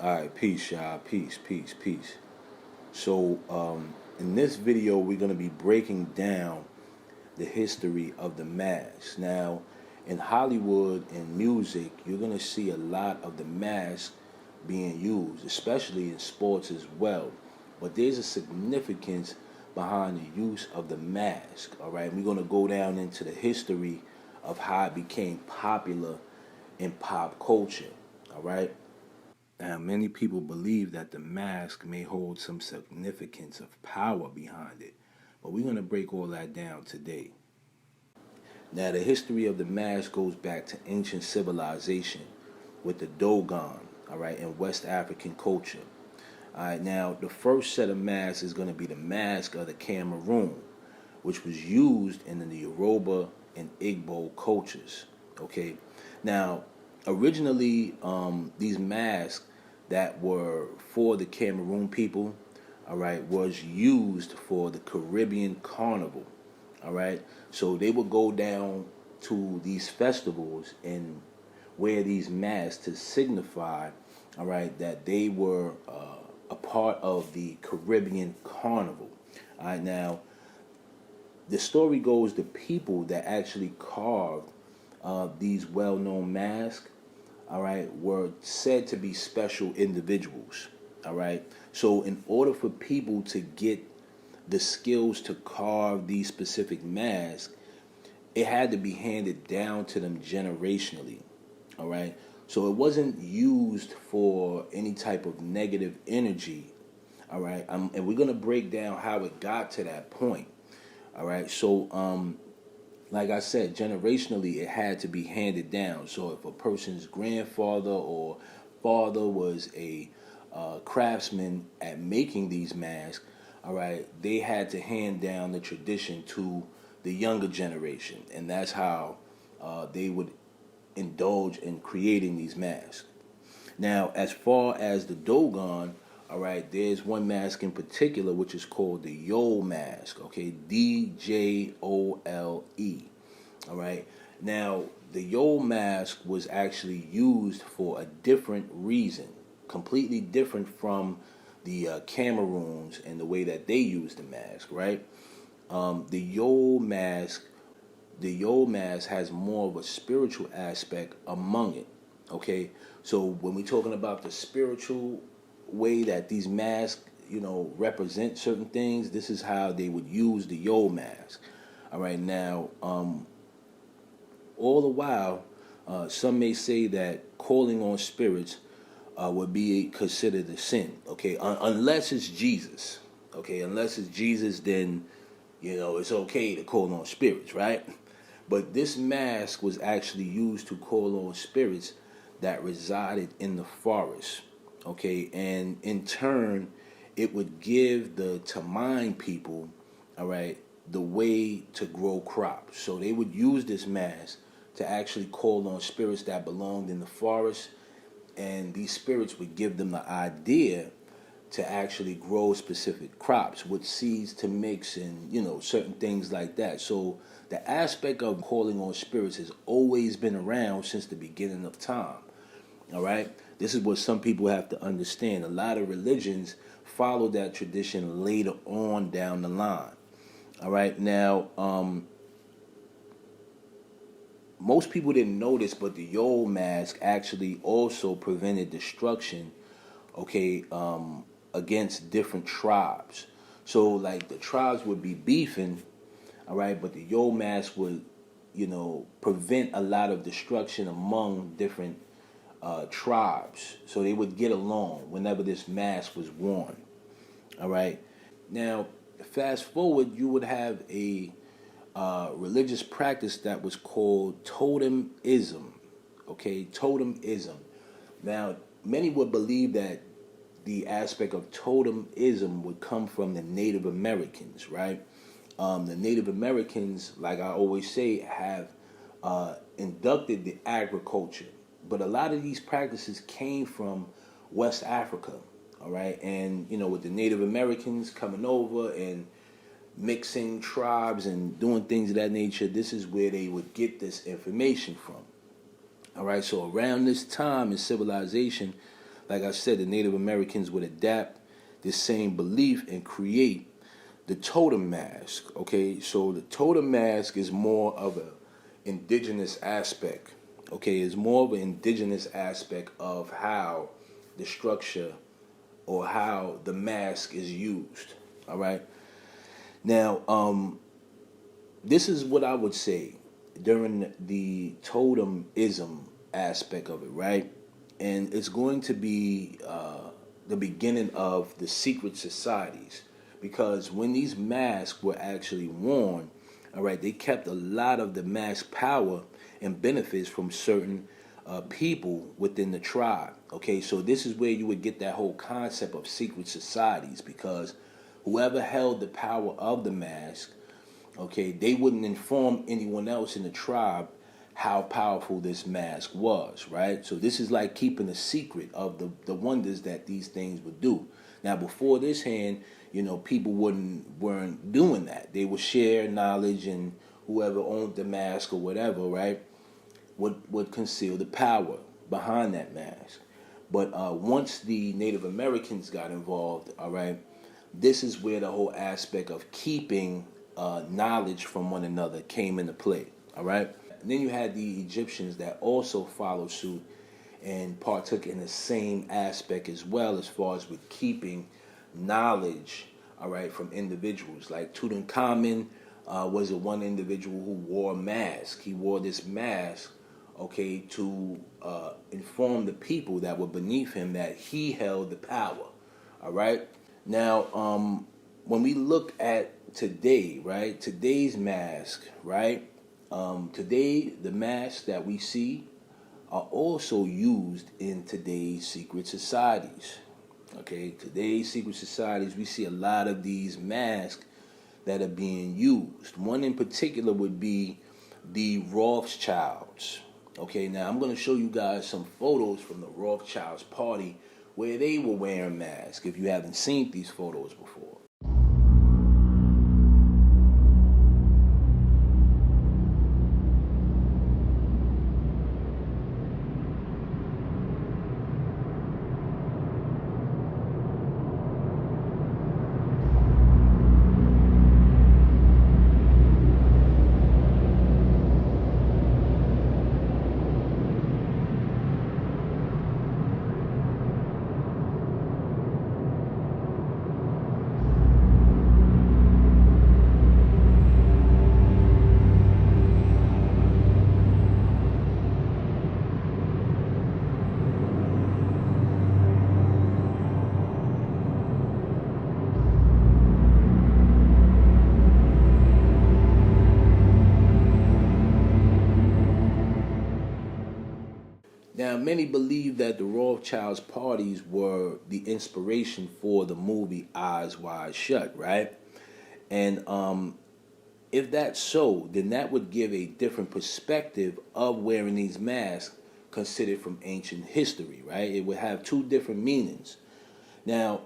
Alright, peace, y'all. Peace, peace, peace. So, in this video, we're going to be breaking down the history of the mask. Now, in Hollywood and music, you're going to see a lot of the mask being used, especially in sports as well. But there's a significance behind the use of the mask, all right? We're going to go down into the history of how it became popular in pop culture, all right? Now, many people believe that the mask may hold some significance of power behind it, but we're going to break all that down today. Now, the history of the mask goes back to ancient civilization with the Dogon, all right, in West African culture. All right, now, the first set of masks is going to be the mask of the Cameroon, which was used in the Yoruba and Igbo cultures, okay? Now, originally, these masks that were for the Cameroon people, all right, was used for the Caribbean Carnival, all right. So they would go down to these festivals and wear these masks to signify, all right, that they were a part of the Caribbean Carnival. All right, now the story goes the people that actually carved these well-known masks, all right, were said to be special individuals, all right. So in order for people to get the skills to carve these specific masks, it had to be handed down to them generationally, all right. So it wasn't used for any type of negative energy, all right. And we're gonna break down how it got to that point, all right. So like I said, generationally, it had to be handed down. So if a person's grandfather or father was a craftsman at making these masks, all right, they had to hand down the tradition to the younger generation, and that's how they would indulge in creating these masks. Now, as far as the Dogon, all right, there's one mask in particular which is called the Yole mask, okay, Djole. All right. Now, the Yole mask was actually used for a different reason, completely different from the Cameroons and the way that they use the mask, right? The Yole mask, has more of a spiritual aspect among it. Okay, so when we're talking about the spiritual way that these masks, represent certain things, this is how they would use the Yole mask. All right, now, all the while, some may say that calling on spirits would be considered a sin. Okay, unless it's Jesus. Okay, unless it's Jesus, then it's okay to call on spirits, right? But this mask was actually used to call on spirits that resided in the forest. Okay, and in turn, it would give the Tamine people, all right, the way to grow crops. So they would use this mask to actually call on spirits that belonged in the forest, and these spirits would give them the idea to actually grow specific crops with seeds to mix and certain things like that. So the aspect of calling on spirits has always been around since the beginning of time. All right, this is what some people have to understand. A lot of religions follow that tradition later on down the line. All right, now most people didn't notice, but the Yole mask actually also prevented destruction, okay, against different tribes. So, like, the tribes would be beefing, all right, but the Yole mask would, prevent a lot of destruction among different tribes. So they would get along whenever this mask was worn, all right. Now, fast forward, you would have a religious practice that was called totemism. Okay, totemism. Now, many would believe that the aspect of totemism would come from the Native Americans, right? The Native Americans, like I always say, have inducted the agriculture, but a lot of these practices came from West Africa, all right? And, with the Native Americans coming over and mixing tribes and doing things of that nature, this is where they would get this information from. All right, so around this time in civilization, like I said, the Native Americans would adapt this same belief and create the totem mask. Okay, so the totem mask is more of a indigenous aspect. Okay, it's more of an indigenous aspect of how the structure or how the mask is used. All right. Now, this is what I would say during the totemism aspect of it, right? And it's going to be the beginning of the secret societies, because when these masks were actually worn, all right, they kept a lot of the mask power and benefits from certain people within the tribe. Okay, so this is where you would get that whole concept of secret societies, because whoever held the power of the mask, okay, they wouldn't inform anyone else in the tribe how powerful this mask was, right? So this is like keeping a secret of the wonders that these things would do. Now, before this hand, people weren't doing that. They would share knowledge, and whoever owned the mask or whatever, right, would conceal the power behind that mask. But once the Native Americans got involved, all right, this is where the whole aspect of keeping knowledge from one another came into play, all right? And then you had the Egyptians that also followed suit and partook in the same aspect as well, as far as with keeping knowledge, all right, from individuals. Like Tutankhamun was a one individual who wore a mask. He wore this mask, okay, to inform the people that were beneath him that he held the power, all right? Now, when we look at today, right, today's mask, right, today the masks that we see are also used in today's secret societies. Okay, today's secret societies, we see a lot of these masks that are being used. One in particular would be the Rothschilds. Okay, now I'm going to show you guys some photos from the Rothschilds party where they were wearing masks, if you haven't seen these photos before. Now, many believe that the Rothschilds parties were the inspiration for the movie Eyes Wide Shut, right? And if that's so, then that would give a different perspective of wearing these masks considered from ancient history, right? It would have two different meanings. Now,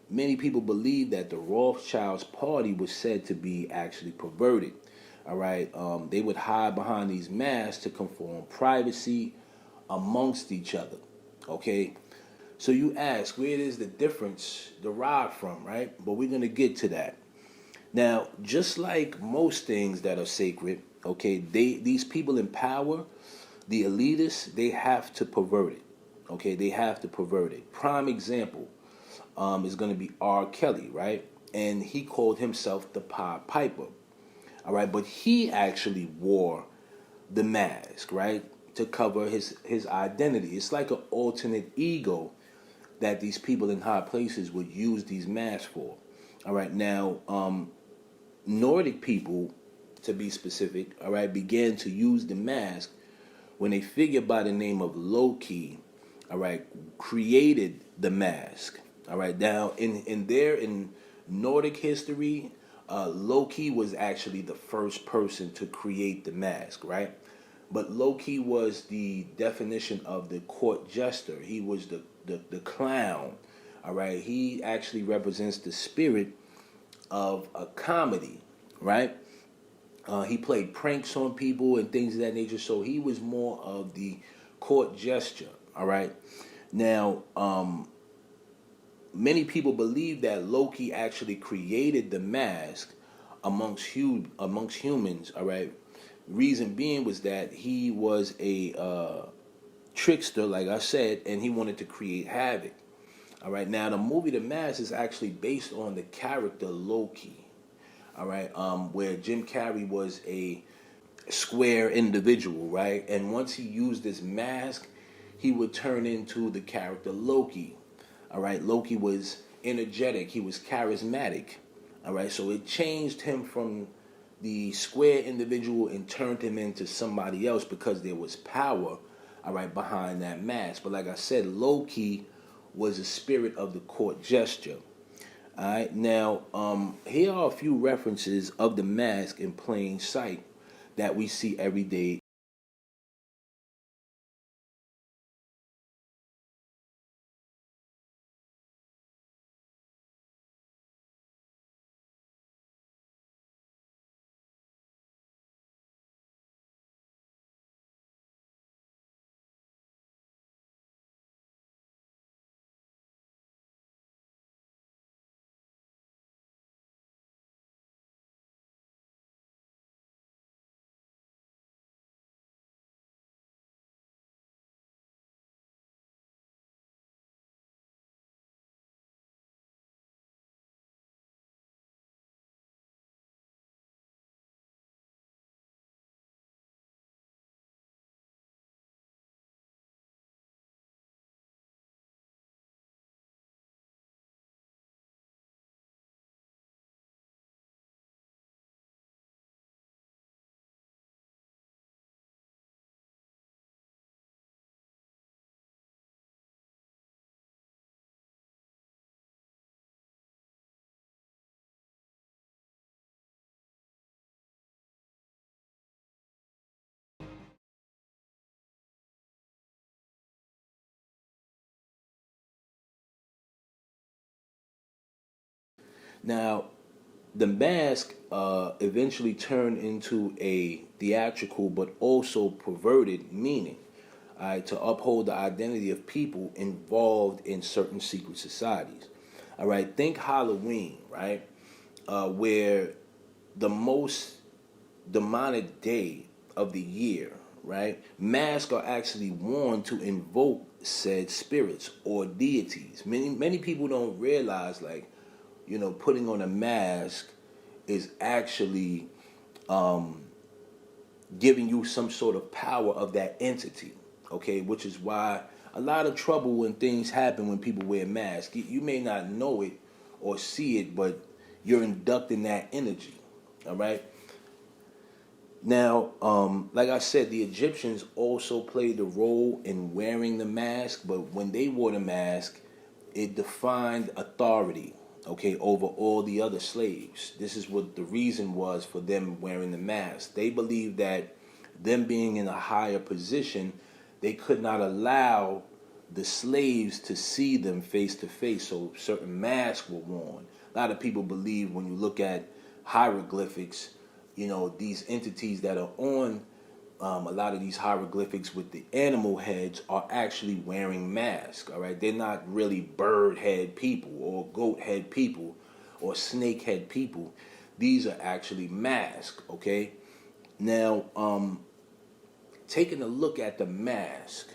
many people believe that the Rothschilds party was said to be actually perverted, all right? They would hide behind these masks to conform privacy amongst each other, okay? So you ask, where does the difference derive from, right? But we're going to get to that. Now, just like most things that are sacred, okay, these people in power, the elitists, they have to pervert it, okay? They have to pervert it. Prime example is going to be R. Kelly, right? And he called himself the Pied Piper, all right? But he actually wore the mask, right, to cover his identity. It's like an alternate ego that these people in high places would use these masks for. All right, now, Nordic people, to be specific, all right, began to use the mask when a figure by the name of Loki, all right, created the mask. All right, now, in Nordic history, Loki was actually the first person to create the mask, right? But Loki was the definition of the court jester. He was the clown, all right? He actually represents the spirit of a comedy, right? He played pranks on people and things of that nature, so he was more of the court jester, all right? Now, many people believe that Loki actually created the mask amongst humans. All right, reason being was that he was a trickster, like I said, and he wanted to create havoc. All right, now the movie The Mask is actually based on the character Loki. All right, where Jim Carrey was a square individual, right? And once he used this mask, he would turn into the character Loki. All right, Loki was energetic, he was charismatic. All right, so it changed him from the square individual and turned him into somebody else because there was power, all right, behind that mask. But like I said, Loki was a spirit of the court gesture. All right, now here are a few references of the mask in plain sight that we see every day. Now, the mask eventually turned into a theatrical but also perverted meaning, all right, to uphold the identity of people involved in certain secret societies. All right, think Halloween, right, where the most demonic day of the year, right? Masks are actually worn to invoke said spirits or deities. Many people don't realize, like, putting on a mask is actually giving you some sort of power of that entity. Okay, which is why a lot of trouble when things happen when people wear masks. You may not know it or see it, but you're inducting that energy. All right. Now, like I said, the Egyptians also played a role in wearing the mask, but when they wore the mask, it defined authority, okay, over all the other slaves. This is what the reason was for them wearing the mask. They believed that them being in a higher position, they could not allow the slaves to see them face to face, so certain masks were worn. A lot of people believe when you look at hieroglyphics, these entities that are on a lot of these hieroglyphics with the animal heads are actually wearing masks. All right, they're not really bird head people or goat head people or snake head people. These are actually masks. Okay, now taking a look at the mask,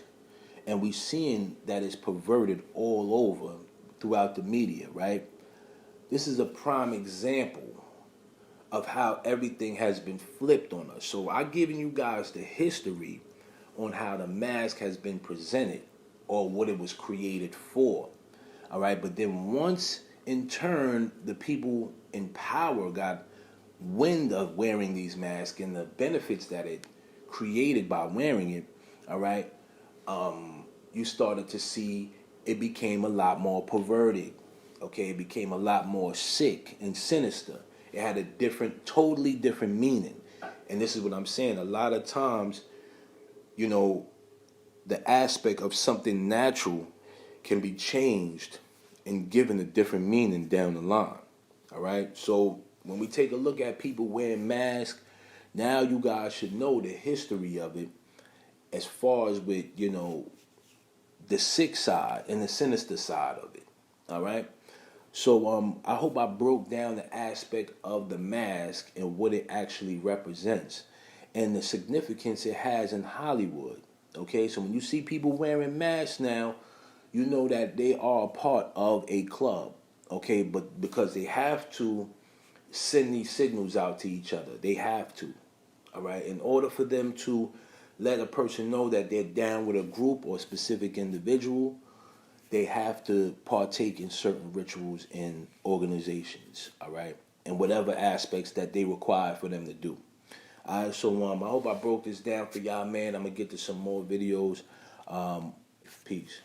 and we seeing that it's perverted all over throughout the media. Right, this is a prime example of how everything has been flipped on us. So I've given you guys the history on how the mask has been presented or what it was created for. All right, but then once in turn the people in power got wind of wearing these masks and the benefits that it created by wearing it, all right, you started to see it became a lot more perverted. Okay, it became a lot more sick and sinister. It had a totally different meaning. And this is what I'm saying. A lot of times, you know, the aspect of something natural can be changed and given a different meaning down the line. All right. So when we take a look at people wearing masks, now you guys should know the history of it as far as with, the sick side and the sinister side of it. All right. So I hope I broke down the aspect of the mask and what it actually represents and the significance it has in Hollywood. Okay, so when you see people wearing masks now, you know that they are a part of a club. Okay, but because they have to send these signals out to each other, they have to. All right, in order for them to let a person know that they're down with a group or a specific individual, they have to partake in certain rituals and organizations, all right, and whatever aspects that they require for them to do. All right, so I hope I broke this down for y'all, man. I'm gonna get to some more videos. Peace.